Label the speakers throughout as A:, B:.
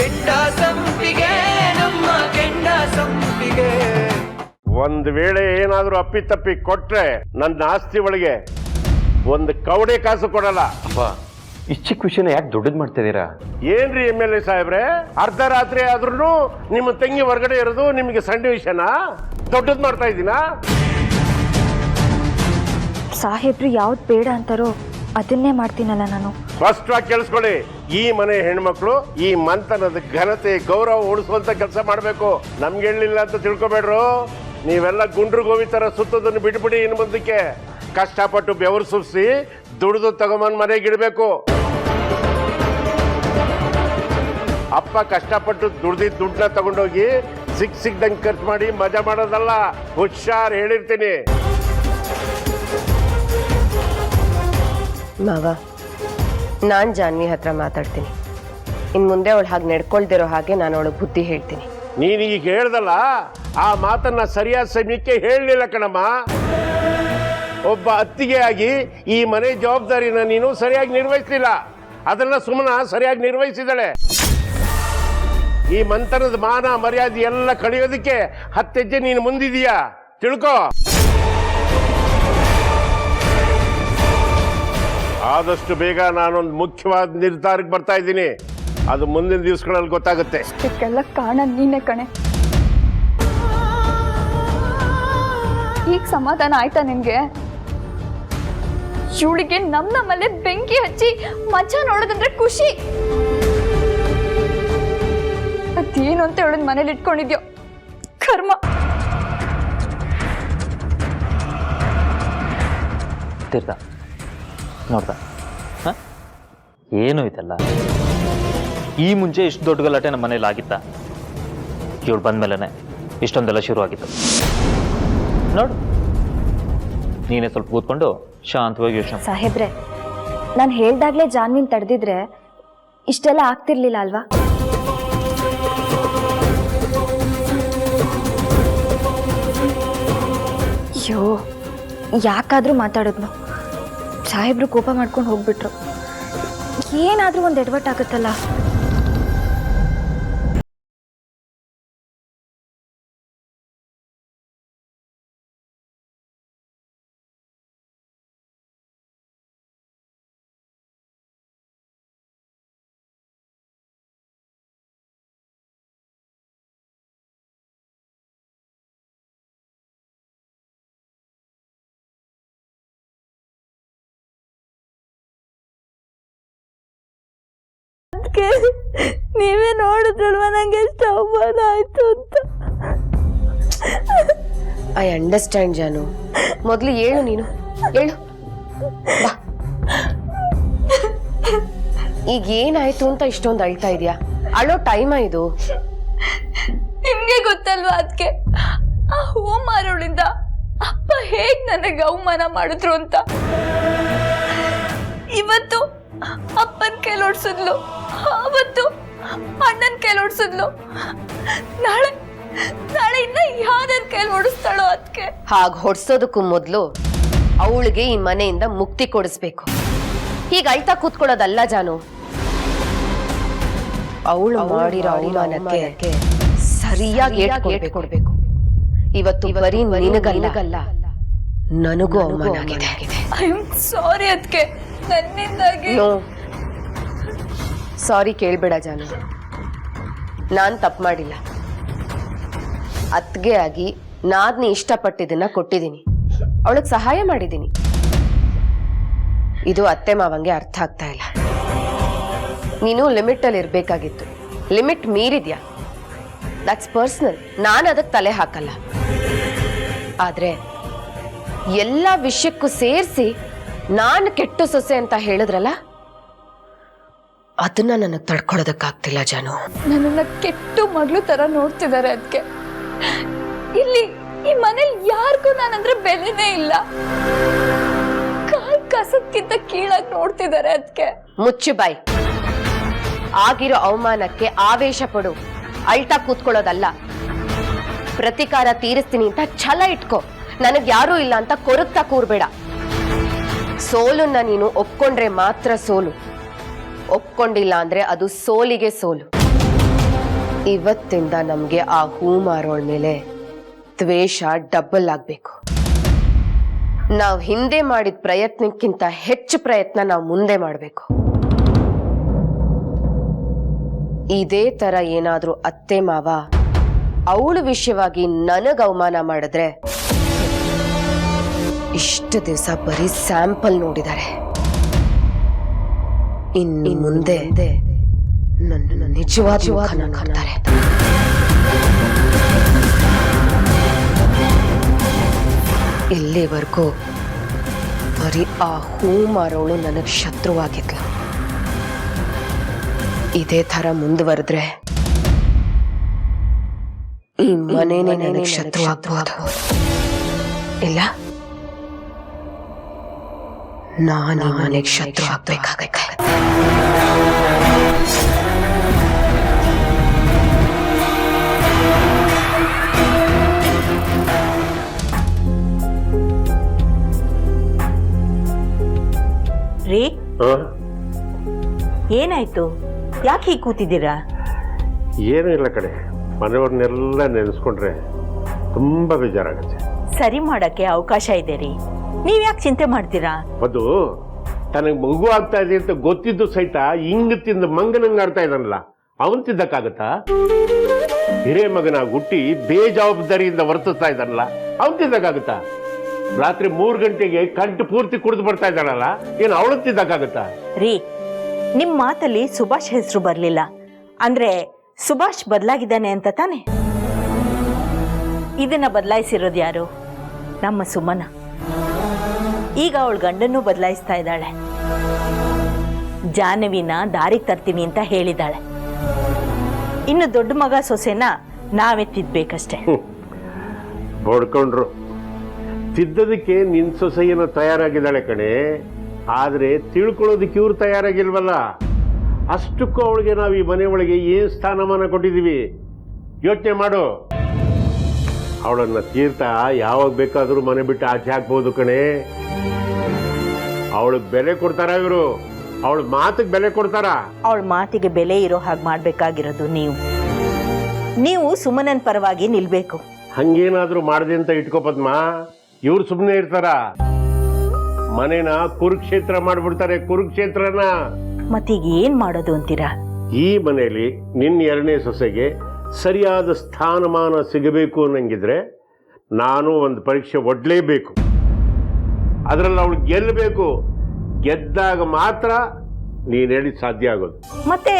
A: ಕೆಂಡ ಸಂಪಿಗೆ ನಮ್ಮ ಕೆಂಡ ಸಂಪಿಗೆ.
B: ಒಂದು ವೇಳೆ ಏನಾದ್ರೂ ಅಪ್ಪಿತಪ್ಪಿ ಕೊಟ್ರೆ ನನ್ನ ಆಸ್ತಿ ಒಳಗೆ ಒಂದು ಕವಡೆ ಕಾಸು ಕೊಡಲ್ಲ.
C: ಅಪ್ಪ ಇಷ್ಟು ಚಿಕ್ಕ ವಿಷಯನ ಯಾಕೆ ದೊಡ್ಡದು ಮಾಡ್ತಿದ್ದೀರಾ?
B: ಏನ್ರಿ MLA ಸಾಹೇಬ್ರೆ, ಅರ್ಧ ರಾತ್ರಿ ಆದ್ರೂ ನಿಮ್ಮ ತಂಗಿ ಹೊರಗಡೆ ಇರೋದು ನಿಮಗೆ ಸಣ್ಣ ವಿಷಯನಾ? ದೊಡ್ಡದ್ ಮಾಡ್ತಾ ಇದ್ದೀನಾ?
D: ಸಾಹೇಬ್ರು ಯಾವ್ದು ಬೇಡ ಅಂತಾರೋ ಅದನ್ನೇ ಮಾಡ್ತೀನಲ್ಲ ನಾನು.
B: ಸ್ಪಷ್ಟವಾಗಿ ಕೇಳಿಸ್ಕೊಳ್ಳಿ, ಈ ಮನೆ ಹೆಣ್ಮಕ್ಳು ಈ ಮಂತನದ ಘನತೆ ಗೌರವ ಉಳಿಸುವಂತ ಕೆಲಸ ಮಾಡ್ಬೇಕು. ನಮ್ಗೆ ಹೇಳಿಲ್ಲ ಅಂತ ತಿಳ್ಕೊಬೇಡ್ರು. ನೀವೆಲ್ಲ ಗುಂಡ್ರು ಗೋವಿ ತರ ಸುತ್ತೋದನ್ನು ಬಿಟ್ಬಿಡಿ. ಇನ್ನು ಮುಂದಕ್ಕೆ ಕಷ್ಟಪಟ್ಟು ಬೆವರು ಸುರಿಸಿ ದುಡಿದು ತಗೊಂಬಂದ್ ಮನೆಗಿಡ್ಬೇಕು. ಅಪ್ಪ ಕಷ್ಟಪಟ್ಟು ದುಡ್ದಿದ್ದ ದುಡ್ಡನ್ನ ತಗೊಂಡೋಗಿ ಸಿಕ್ದಂಗೆ ಖರ್ಚು ಮಾಡಿ ಮಜಾ ಮಾಡೋದಲ್ಲ. ಹುಷಾರ್ ಹೇಳಿರ್ತೀನಿ.
E: ಮಾವ, ನಾನು ಜಾನ್ವಿ ಹತ್ರ ಮಾತಾಡ್ತೀನಿ. ಇನ್ನು ಮುಂದೆ ಅವಳು ಹಾಗೆ ನಡ್ಕೊಳ್ದಿರೋ ಹಾಗೆ ನಾನು ಅವಳಿಗೆ ಬುದ್ಧಿ ಹೇಳ್ತೀನಿ.
B: ನೀನೀಗ ಹೇಳ್ದಲ್ಲ, ಆ ಮಾತನ್ನ ಸರಿಯಾದ ಸಮಯಕ್ಕೆ ಹೇಳಲಿಲ್ಲ ಕಣಮ್ಮ. ಒಬ್ಬ ಅತ್ತಿಗೆ ಆಗಿ ಈ ಮನೆ ಜವಾಬ್ದಾರಿನ ನೀನು ಸರಿಯಾಗಿ ನಿರ್ವಹಿಸಲಿಲ್ಲ. ಅದನ್ನ ಸುಮ್ಮನ ಸರಿಯಾಗಿ ನಿರ್ವಹಿಸಿದಳೆ. ಈ ಮಂತನದ ಮಾನ ಮರ್ಯಾದೆ ಎಲ್ಲ ಕಳೆಯೋದಕ್ಕೆ 10 ಹೆಜ್ಜೆ ನೀನು ಮುಂದಿದೀಯಾ, ತಿಳ್ಕೋ. ಆದಷ್ಟು ಬೇಗ ನಾನೊಂದು ಮುಖ್ಯವಾದ ನಿರ್ಧಾರಕ್ಕೆ ಬರ್ತಾ ಇದ್ದೀನಿ. ಅದು ಮುಂದಿನ ದಿವಸಗಳಲ್ಲಿ ಗೊತ್ತಾಗುತ್ತೆ.
D: ಇದಕ್ಕೆಲ್ಲ ಕಾರಣ ನೀನೇ ಕಣೆ. ಈಗ ಸಮಾಧಾನ ಆಯ್ತಾ ನಿನ್ಗೆ? ಇವಳಿಗೆ ನಮ್ಮಲ್ಲೇ ಬೆಂಕಿ ಹಚ್ಚಿ ಮಜಾ ನೋಡೋದಂದ್ರೆ ಖುಷಿ. ಅದೇನು ಅಂತ ಹೇಳೋದ್ ಮನೇಲಿ ಇಟ್ಕೊಂಡಿದ್ಯೋ ಕರ್ಮ.
C: ತೀರ್ಥ ನೋಡ್ದ ಏನು ಇದೆಲ್ಲ? ಈ ಮುಂಚೆ ಇಷ್ಟು ದೊಡ್ಡ ಗಲಾಟೆ ನಮ್ಮ ಮನೇಲಿ ಆಗಿತ್ತ? ಇವಳು ಬಂದ್ಮೇಲೆ ಇಷ್ಟೊಂದೆಲ್ಲ ಶುರು ಆಗಿತ್ತು. ನೋಡು, ನೀನೇ ಸ್ವಲ್ಪ ಕೂತ್ಕೊಂಡು ಶಾಂತವಾಗಿ ಯೋಚನೆ.
D: ಸಾಹೇಬ್ರೆ, ನಾನು ಹೇಳ್ದಾಗ್ಲೇ ಜಾನ್ವಿನ್ ತಡೆದಿದ್ರೆ ಇಷ್ಟೆಲ್ಲ ಆಗ್ತಿರ್ಲಿಲ್ಲ ಅಲ್ವಾ? ಅಯ್ಯೋ, ಯಾಕಾದ್ರೂ ಮಾತಾಡೋದ್ನು? ಸಾಹೇಬ್ರು ಕೋಪ ಮಾಡ್ಕೊಂಡು ಹೋಗ್ಬಿಟ್ರು. ಏನಾದ್ರೂ ಒಂದು ಎಡವಟ್ಟಾಗುತ್ತಲ್ಲ. ನೀವೇ ನೋಡಿದ್ರಲ್ವ ನಂಗೆ ಎಷ್ಟು ಅವಮಾನ ಆಯ್ತು ಅಂತ.
E: ಐ ಅಂಡರ್ಸ್ಟ್ಯಾಂಡ್ ಜಾನು. ಮೊದಲು ಹೇಳು, ನೀನು ಹೇಳು. ಈಗ ಏನಾಯ್ತು ಅಂತ ಇಷ್ಟೊಂದು ಅಳ್ತಾ ಇದೆಯಾ? ಅಳೋ ಟೈಮಾ ಇದು?
D: ನಿಮ್ಗೆ ಗೊತ್ತಲ್ವಾ ಅದಕ್ಕೆ ಆ ಹೂ ಮಾರೋಳಿಂದ ಅಪ್ಪ ಹೇಗ್ ನನಗೆ ಅವಮಾನ ಮಾಡಿದ್ರು ಅಂತ. ಇವತ್ತು ಅಪ್ಪನ ಕೈಲಿ ಓಡಿಸಿದ್ಲು, ಅವತ್ತು ಅಣ್ಣನ ಕೈಲಿ ಓಡಿಸಿದ್ಲು, ನಾಳೆ ಇನ್ನ ಯಾವ್ದಾರ ಕೈಲಿ ಓಡಿಸ್ತಾಳೋ ಅದಕ್ಕೆ.
E: ಹಾಗೆ ಹೊಡ್ಸೋದಕ್ಕೂ ಮೊದಲು ಅವಳಿಗೆ ಈ ಮನೆಯಿಂದ ಮುಕ್ತಿ ಕೊಡಿಸ್ಬೇಕು. ಹೀಗೆ ಅಳ್ತಾ ಕೂತ್ಕೊಳ್ಳೋದಲ್ಲ ಜಾನು. ಅವಳು ಮಾಡಿರೋ ಅವಮಾನಕ್ಕೆ ಸರಿಯಾಗಿ ಕೊಡ್ಬೇಕು. ಇವತ್ತು ಬರೀ ನಿನಗಲ್ಲ, ನನಗೂ ಅವಮಾನ ಆಗಿದೆ.
D: ಐ ಆಮ್ ಸಾರಿ ಅದಕ್ಕೆ, ನನ್ನಿಂದಾಗಿ.
E: ಸಾರಿ ಕೇಳ್ಬೇಡ ಜಾನು, ನಾನ್ ತಪ್ಪು ಮಾಡಿಲ್ಲ. ಅತ್ಗೆ ಆಗಿ ನಾದ್ನಿ ಇಷ್ಟಪಟ್ಟಿದ್ದನ್ನ ಕೊಟ್ಟಿದ್ದೀನಿ, ಅವಳಿಗೆ ಸಹಾಯ ಮಾಡಿದ್ದೀನಿ. ಇದು ಅತ್ತೆ ಮಾವಂಗೆ ಅರ್ಥ ಆಗ್ತಾ ಇಲ್ಲ. ನೀನು ಲಿಮಿಟ್ ಅಲ್ಲಿ ಇರ್ಬೇಕಾಗಿತ್ತು, ಲಿಮಿಟ್ ಮೀರಿದ್ಯಾ. ದಟ್ಸ್ ಪರ್ಸನಲ್, ನಾನು ಅದಕ್ಕೆ ತಲೆ ಹಾಕಲ್ಲ. ಆದ್ರೆ ಎಲ್ಲ ವಿಷಯಕ್ಕೂ ಸೇರಿಸಿ ನಾನು ಕೆಟ್ಟ ಸೊಸೆ ಅಂತ ಹೇಳಿದ್ರಲ್ಲ, ಅದನ್ನ ನನಗೆ ತಡ್ಕೊಳ್ಳೋದಕ್ಕಾಗ್ತಿಲ್ಲ ಜಾನು.
D: ನನ್ನನ್ನ ಕೆಟ್ಟ ಮಗಳು ತರ ನೋಡ್ತಿದ್ದಾರೆ ಅದಕ್ಕೆ. ಇಲ್ಲಿ ಈ ಮನೇಲಿ ಯಾರಿಗೂ ನಾನಂದ್ರೆ ಬೆಲೆನೇ ಇಲ್ಲ. ಕಾಲ್ ಕಸಕ್ಕಿಂತ ಕೀಳಾಗಿ ನೋಡ್ತಿದ್ದಾರೆ ಅದಕ್ಕೆ.
E: ಮುಚ್ಚು ಬಾಯ್. ಆಗಿರೋ ಅವಮಾನಕ್ಕೆ ಆವೇಶ ಪಡು, ಅಳ್ತಾ ಕೂತ್ಕೊಳ್ಳೋದಲ್ಲ. ಪ್ರತಿಕಾರ ತೀರಿಸ್ತೀನಿ ಅಂತ ಛಲ ಇಟ್ಕೋ. ನನಗ್ ಯಾರೂ ಇಲ್ಲ ಅಂತ ಕೊರಗ್ತಾ ಕೂರ್ಬೇಡ. ಸೋಲನ್ನ ನೀನು ಒಪ್ಕೊಂಡ್ರೆ ಮಾತ್ರ ಸೋಲು, ಒಪ್ಕೊಂಡಿಲ್ಲ ಅಂದ್ರೆ ಅದು ಸೋಲಿಗೆ ಸೋಲು. ಇವತ್ತಿಂದ ನಮ್ಗೆ ಆ ಹೂ ಮಾರೋಳ್ ಮೇಲೆ ದ್ವೇಷ ಡಬಲ್ ಆಗ್ಬೇಕು. ನಾವು ಹಿಂದೆ ಮಾಡಿದ ಪ್ರಯತ್ನಕ್ಕಿಂತ ಹೆಚ್ಚು ಪ್ರಯತ್ನ ನಾವು ಮುಂದೆ ಮಾಡಬೇಕು. ಇದೇ ತರ ಏನಾದ್ರೂ ಅತ್ತೆ ಮಾವ ಅವಳ ವಿಷಯವಾಗಿ ನನಗ್ ಅವಮಾನ ಮಾಡಿದ್ರೆ ಇಷ್ಟು ದಿವಸ ಬರೀ ಸ್ಯಾಂಪಲ್ ನೋಡಿದ್ದಾರೆ. ಇನ್ನು ಮುಂದೆ ನನ್ನ ನಿಜವಾದ ಮುಖನ ಕಾಣ್ತಾರೆ. ಇಲ್ಲಿವರೆಗೂ ಬರೀ ಆ ಹೂ ಮಾರೋಳು ನನಗ್ ಶತ್ರುವಾಗಿದ್ಲು. ಇದೇ ತರ ಮುಂದುವರೆದ್ರೆ ಈ ಮನೇನೆ ನನಗೆ ಶತ್ರು ಆಗ್ಬಹುದು. ಇಲ್ಲ, ನಾನು ಈ ಮನೆಗೆ ಶತ್ರು ಆಗ್ಬೇಕಾಗತ್ತೆ.
F: ರೀ, ಏನಾಯ್ತು? ಯಾಕೆ ಹೀಗೆ ಕೂತಿದ್ದೀರಾ?
B: ಏನೂ ಇಲ್ಲ ಕಡೆ, ಮನೆಯವ್ರನ್ನೆಲ್ಲ ನೆನೆಸ್ಕೊಂಡ್ರೆ ತುಂಬಾ ಬೇಜಾರಾಗತ್ತೆ.
F: ಸರಿ ಮಾಡಕ್ಕೆ ಅವಕಾಶ ಇದೆ ರೀ, ನೀವ್ ಯಾಕೆ ಚಿಂತೆ ಮಾಡ್ತೀರಾ?
B: ಅದು ತನಗೆ ಮಗು ಆಗ್ತಾ ಇದೆ ಅಂತ ಗೊತ್ತಿದ್ದು ಸಹಿತ ಹಿಂಗ ತಿಂದ ಮಂಗನಂಗ ಆಡ್ತಾ ಇದ್ದಾನಲ್ಲ, ಅವನ್ ತಿದ್ದಕ್ಕಾಗತ್ತಾ? ಹಿರೇ ಮಗನಾಗಿ ಹುಟ್ಟಿ ಬೇಜವಾಬ್ದಾರಿಯಿಂದ ವರ್ತಿಸ್ತಾ ಇದ್ದಾನಲ್ಲ, ಅವನ್ ತಿದ್ದಕ್ಕಾಗತ್ತಾ? ರಾತ್ರಿ 3 ಗಂಟೆಗೆ ಕಂಟು ಪೂರ್ತಿ ಕುಡಿದು ಬರ್ತಾ ಇದ್ದಾನಲ್ಲ, ಏನು ಅವಳು ತಿದ್ದಕ್ಕಾಗತ್ತಾ?
F: ರೀ, ನಿಮ್ ಮಾತಲ್ಲಿ ಸುಭಾಷ್ ಹೆಸರು ಬರ್ಲಿಲ್ಲ ಅಂದ್ರೆ ಸುಭಾಷ್ ಬದಲಾಗಿದ್ದಾನೆ ಅಂತ ತಾನೆ? ಇದನ್ನ ಬದಲಾಯಿಸಿರೋದು ಯಾರು? ನಮ್ಮ ಸುಮನ. ಈಗ ಅವಳ ಗಂಡನ್ನು ಬದಲಾಯಿಸ್ತಾ ಇದ್ದಾಳೆ. ಜಾಹ್ನವಿನ ದಾರಿಗೆ ತರ್ತೀನಿ ಅಂತ ಹೇಳಿದಾಳೆ. ಇನ್ನು ದೊಡ್ಡ ಮಗ ಸೊಸೆನ ನಾವೇ ತಿದ್ದಬೇಕಷ್ಟೆ.
B: ಬಡ್ಕೊಂಡ್ರು ತಿದ್ದದಕ್ಕೆ ನಿನ್ ಸೊಸೆಯೇನೋ ತಯಾರಾಗಿದ್ದಾಳೆ ಕಣೆ, ಆದ್ರೆ ತಿಳ್ಕೊಳ್ಳೋದಕ್ಕೆ ಇವ್ರು ತಯಾರಾಗಿಲ್ವಲ್ಲ. ಅಷ್ಟಕ್ಕೂ ಅವಳಿಗೆ ನಾವು ಈ ಮನೆ ಒಳಗೆ ಏನ್ ಸ್ಥಾನಮಾನ ಕೊಟ್ಟಿದ್ದೀವಿ ಯೋಚನೆ ಮಾಡು. ಅವಳನ್ನ ತೀರ್ಥ ಯಾವಾಗ ಬೇಕಾದ್ರೂ ಮನೆ ಬಿಟ್ಟು ಆಚೆ ಹಾಕ್ಬೋದು ಕಣೆ. ಅವಳಿಗೆ ಬೆಲೆ ಕೊಡ್ತಾರ ಇವರು? ಅವಳ ಮಾತಿಗೆ ಬೆಲೆ ಕೊಡ್ತಾರ?
F: ಅವಳ ಮಾತಿಗೆ ಬೆಲೆ ಇರೋ ಹಾಗೆ ಮಾಡ್ಬೇಕಾಗಿರೋದು ನೀವು ಸುಮನನ್ ಪರವಾಗಿ ನಿಲ್ಬೇಕು.
B: ಹಂಗೇನಾದ್ರೂ ಮಾಡಿದೆ ಅಂತ ಇಟ್ಕೋ ಪದ್ಮ, ಇವ್ರು ಸುಮ್ಮನೆ ಇರ್ತಾರ? ಮನೇನ ಕುರುಕ್ಷೇತ್ರ ಮಾಡ್ಬಿಡ್ತಾರೆ, ಕುರುಕ್ಷೇತ್ರನ.
F: ಮತ್ತೀಗ ಏನ್ ಮಾಡೋದು ಅಂತೀರಾ?
B: ಈ ಮನೆಯಲ್ಲಿ ನಿನ್ನ 2ನೇ ಸೊಸೆಗೆ ಸರಿಯಾದ ಸ್ಥಾನಮಾನ ಸಿಗಬೇಕು ಅನ್ನಂಗಿದ್ರೆ ನಾನು ಒಂದು ಪರೀಕ್ಷೆ ಒಡ್ಲೇಬೇಕು. ಅದರಲ್ಲಿ ಅವಳು ಗೆಲ್ಲಬೇಕು. ಗೆದ್ದಾಗ ಮಾತ್ರ ನೀನು ಹೇಳಿದ ಸಾಧ್ಯ ಆಗೋದು.
F: ಮತ್ತೆ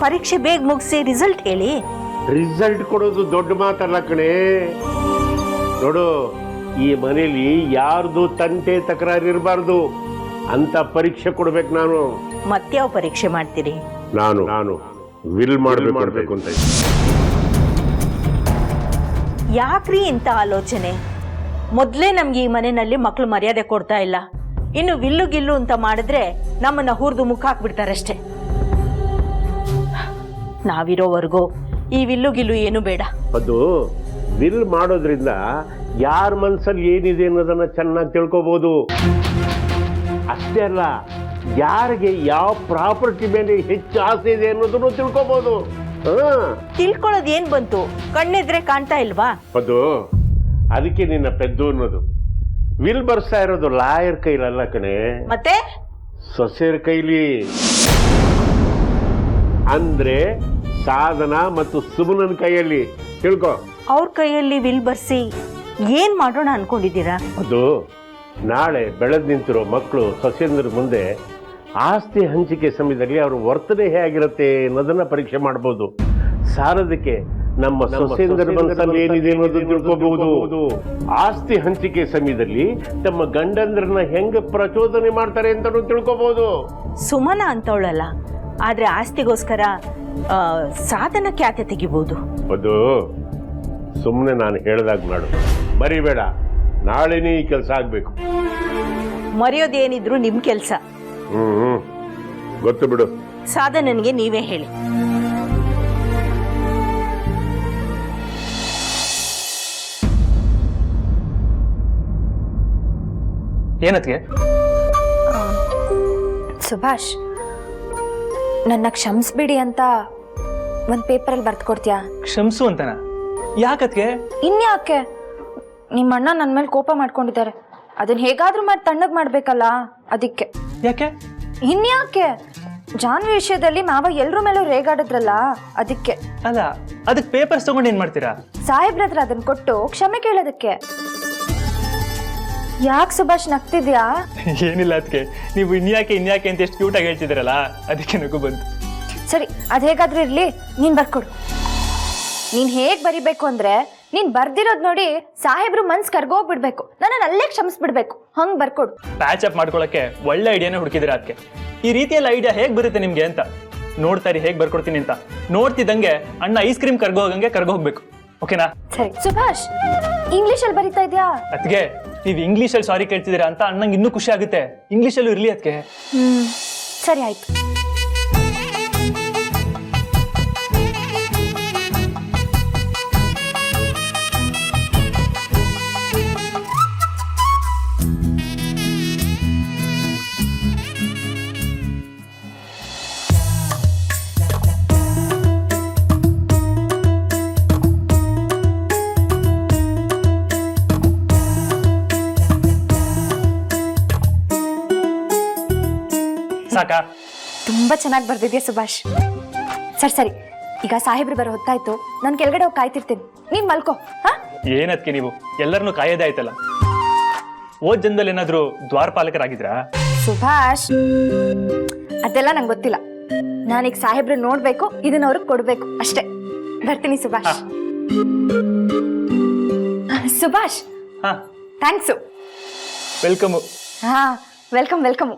F: ಪರೀಕ್ಷೆ ಬೇಗ ಮುಗಿಸಿ ರಿಸಲ್ಟ್ ಹೇಳಿ.
B: ರಿಸಲ್ಟ್ ಕೊಡೋದು ದೊಡ್ಡ ಮಾತಲ್ಲ ಕಣೆ. ನೋಡು, ಈ ಮನೇಲಿ ಯಾರ್ದು ತಂಟೆ ತಕರಾರು ಇರಬಾರ್ದು ಅಂತ ಪರೀಕ್ಷೆ ಕೊಡ್ಬೇಕು ನಾನು.
F: ಮತ್ಯಾವ ಪರೀಕ್ಷೆ ಮಾಡ್ತೀರಿ?
B: ನಾನು ವಿಲ್ ಮಾಡಬೇಕು ಅಂತ.
F: ಯಾಕ್ರಿ ಇಂಥ ಆಲೋಚನೆ? ಮೊದಲೇ ನಮ್ಗೆ ಈ ಮನೆಯಲ್ಲಿ ಮಕ್ಕಳು ಮರ್ಯಾದೆ ಕೊಡ್ತಾ ಇಲ್ಲ, ಇನ್ನು ವಿಲ್ಲು ಗಿಲ್ಲು ಅಂತ ಮಾಡಿದ್ರೆ ನಮ್ಮನ್ನ ಹುರಿದು ಮುಖ ಹಾಕ್ಬಿಡ್ತಾರಷ್ಟೇ. ನಾವಿರೋವರೆಗೂ ಈ ವಿಲ್ಲು ಗಿಲ್ಲು ಏನು ಬೇಡ.
B: ಅದು ವಿಲ್ ಮಾಡೋದ್ರಿಂದ ಯಾರ ಮನಸ್ಸಲ್ಲಿ ಏನಿದೆ ಅನ್ನೋದನ್ನ ಚೆನ್ನಾಗಿ ತಿಳ್ಕೋಬಹುದು. ಅಷ್ಟೇ ಅಲ್ಲ, ಯಾರಿಗೆ ಯಾವ ಪ್ರಾಪರ್ಟಿ ಮೇಲೆ ಹೆಚ್ಚು ಆಸೆ ಇದೆ ಅನ್ನೋದನ್ನು ತಿಳ್ಕೋಬಹುದು.
F: ತಿಳ್ಕೊಳ್ಳೋದು ಏನ್ ಬಂತು? ಕಣ್ಣೆದ್ರೆ ಕಾಣ್ತಾ ಇಲ್ವಾ?
B: ಅದು ಅದಕ್ಕೆ ನಿನ್ನ ಪೆದ್ದು ಅನ್ನೋದು. ವಿಲ್ ಬರ್ಸ್ತಾ ಇರೋದು ಲಾಯರ್ ಕೈಲಲ್ಲ ಕಣೆ,
F: ಮತ್ತೆ
B: ಸೊಸೆಯರ ಕೈಲಿ. ಅಂದ್ರೆ ಸಾಧನ ಮತ್ತು ಸುಮನನ್ ಕೈಯಲ್ಲಿ. ತಿಳ್ಕೊ.
F: ಅವ್ರ ಕೈಯಲ್ಲಿ ವಿಲ್ ಬರ್ಸಿ ಏನ್ ಮಾಡೋಣ ಅನ್ಕೊಂಡಿದ್ದೀರಾ?
B: ಅದು ನಾಳೆ ಬೆಳೆದ್ ನಿಂತಿರೋ ಮಕ್ಕಳು ಸೊಸೆಯಂದ್ರ ಮುಂದೆ ಆಸ್ತಿ ಹಂಚಿಕೆ ಸಮಯದಲ್ಲಿ ಅವ್ರ ವರ್ತನೆ ಹೇಗಿರುತ್ತೆ ಅನ್ನೋದನ್ನ ಪರೀಕ್ಷೆ ಮಾಡಬಹುದು. ಸಾಲದಕ್ಕೆ ನಮ್ಮ ಸೊಸೆಯಂದ್ರ ಮನಸ್ಸಲ್ಲಿ ಏನಿದೆ ಅನ್ನೋದು ತಿಳ್ಕೋಬಹುದು. ಆಸ್ತಿ ಹಂಚಿಕೆ ಸಮಯದಲ್ಲಿ ತಮ್ಮ ಗಂಡಂದ್ರನ್ನ ಹೆಂಗ ಪ್ರಚೋದನೆ ಮಾಡ್ತಾರೆ ಅಂತ ತಿಳ್ಕೋಬಹುದು.
F: ಸುಮನ ಅಂತವಳಲ್ಲ, ಆದ್ರೆ ಆಸ್ತಿಗೋಸ್ಕರ ಸಾಧನ ಖ್ಯಾತೆ ತೆಗಿಬಹುದು.
B: ಅದು ಸುಮ್ಮನೆ ನಾನು ಹೇಳ್ದಾಗ ಮಾಡು, ಮರಿಬೇಡ. ನಾಳೆನೇ ಈ ಕೆಲಸ ಆಗ್ಬೇಕು.
F: ಮರೆಯೋದೇನಿದ್ರು ನಿಮ್ ಕೆಲ್ಸ.
B: ಗೊತ್ತು ಬಿಡು.
F: ಸಾಧನನಿಗೆ ನೀವೇ ಹೇಳಿ.
C: ಏನತ್ಗೆ?
D: ಸುಭಾಷ್, ನನ್ನ ಕ್ಷಮಿಸ್ಬಿಡಿ ಅಂತ ಒಂದು ಪೇಪರಲ್ಲಿ ಬರ್ದು ಕೊಡ್ತೀಯಾ?
C: ಕ್ಷಮಿಸು ಅಂತನಾ? ಯಾಕತ್ಗೆ?
D: ಇನ್ಯಾಕೆ? ನಿಮ್ಮ ಅಣ್ಣ ನನ್ನ ಮೇಲೆ ಕೋಪ ಮಾಡ್ಕೊಂಡಿದ್ದಾರೆ, ಅದನ್ನ ಹೇಗಾದ್ರೂ ಮಾಡಿ ತಣ್ಣಗೆ ಮಾಡ್ಬೇಕಲ್ಲ, ಅದಕ್ಕೆ.
C: ಯಾಕೆ?
D: ಇನ್ಯಾಕೆ? ಜಾನ್ವಿ ವಿಷಯದಲ್ಲಿ ಮಾವ ಎಲ್ರ ಮೇಲೂ ರೇಗಾಡಿದ್ರಲ್ಲ, ಅದಕ್ಕೆ.
C: ಅಲ್ಲ, ಅದಕ್ಕೆ ಪೇಪರ್ಸ್ ತಗೊಂಡು ಏನ್ ಮಾಡ್ತೀರಾ?
D: ಸಾಹೇಬ್ರ ಹತ್ರ ಅದನ್ನ ಕೊಟ್ಟು ಕ್ಷಮೆ ಕೇಳೋದಕ್ಕೆ. ಯಾಕೆ ಸುಭಾಷ್ ನಗ್ತಿದ್ಯಾ?
C: ಏನಿಲ್ಲ ಅದಕ್ಕೆ, ನೀವು ಇನ್ಯಾಕೆ ಅಂತ ಎಷ್ಟು ಕ್ಯೂಟಾಗಿ ಹೇಳ್ತಿದ್ದೀರಲ್ಲ, ಅದಕ್ಕೆ ನಗು ಬಂತು.
D: ಸರಿ, ಅದು ಹೇಗಾದ್ರೂ ಇರ್ಲಿ, ನೀನ್ ಬರ್ಕೊಡು. ನೀನ್ ಹೇಗ್ ಬರಿಬೇಕು ಅಂದ್ರೆ, ನೀನ್ ಬರ್ದಿರೋದ್ ನೋಡಿ ಸಾಹೇಬ್ರು ಮನ್ಸ್ ಕರ್ಗೋಗ್ಬಿಡ್ಬೇಕು, ನನ್ನ ಅಲ್ಲೇ ಕ್ಷಮಿಸ್ಬಿಡ್ಬೇಕು, ಹಂಗ್ ಬರ್ಕೊಡು.
C: ಪ್ಯಾಚ್ ಅಪ್ ಮಾಡ್ಕೊಳಕ್ಕೆ ಒಳ್ಳೆ ಐಡಿಯಾನೇ ಹುಡುಕಿದಿರ ಅದಕ್ಕೆ. ಈ ರೀತಿಯಲ್ಲಿ ಐಡಿಯಾ ಹೇಗ್ ಬರುತ್ತೆ ನಿಮ್ಗೆ ಅಂತ ನೋಡ್ತಾರಿ, ಹೇಗ್ ಬರ್ಕೊಡ್ತೀನಿ ಅಂತ. ನೋಡ್ತಿದ್ದಂಗೆ ಅಣ್ಣ ಐಸ್ ಕ್ರೀಮ್ ಕರ್ಗೋಗಂಗೆ ಕರ್ಗೋಗ್ಬೇಕು. ಓಕೆನಾ?
D: ಸರಿ. ಸುಭಾಷ್, ಇಂಗ್ಲಿಷ್ ಅಲ್ಲಿ ಬರಿತಾ ಇದ್ಯಾ?
C: ಅದ್ಗೆ ನೀವು ಇಂಗ್ಲೀಷಲ್ಲಿ ಸಾರಿ ಕೇಳ್ತಿದ್ದೀರಾ ಅಂತ ಅಣ್ಣಂಗೆ ಇನ್ನೂ ಖುಷಿ ಆಗುತ್ತೆ. ಇಂಗ್ಲೀಷಲ್ಲೂ ಇರ್ಲಿ ಅದಕ್ಕೆ.
D: ಸರಿ, ಆಯ್ತು.
C: ಸಾಕಾ?
D: ತುಂಬಾ ಚೆನ್ನಾಗಿ ಬರ್ದಿದ್ಯಾ ಸುಭಾಷ್. ಸರಿ ಸರಿ, ಈಗ ಸಾಹೇಬ್ರು ಬರೋ ಹೊತ್ತಾಯ್ತು, ನಾನು ಕೆಳಗಡೆ ಹೋಗಿ ಕಾಯ್ತಿರ್ತೀನಿ, ನೀನ್ ಮಲ್ಕೋ. ಹಾ,
C: ಏನದ್ಕೆ ನೀವು ಎಲ್ಲರನ್ನೂ ಕಾಯೋದೇ ಆಯ್ತಲ್ಲ. ಓದ್ ಜನದಲ್ಲಿ ಏನಾದ್ರು ದ್ವಾರಪಾಲಕರಾಗಿದ್ರಾ?
D: ಸುಭಾಷ್, ಅದೆಲ್ಲ ನಂಗೆ ಗೊತ್ತಿಲ್ಲ. ನಾನೀಗ ಸಾಹೇಬ್ರು ನೋಡ್ಬೇಕು, ಇದನ್ನ ಅವ್ರಿಗೆ ಕೊಡ್ಬೇಕು ಅಷ್ಟೇ. ಬರ್ತೀನಿ ಸುಭಾಷ್. ಸುಭಾಷ್,
C: ಹಾ,
D: ಥ್ಯಾಂಕ್ಸು.
C: ವೆಲ್ಕಮ್.
D: ಹಾ, ವೆಲ್ಕಮ್ ವೆಲ್ಕಮ್.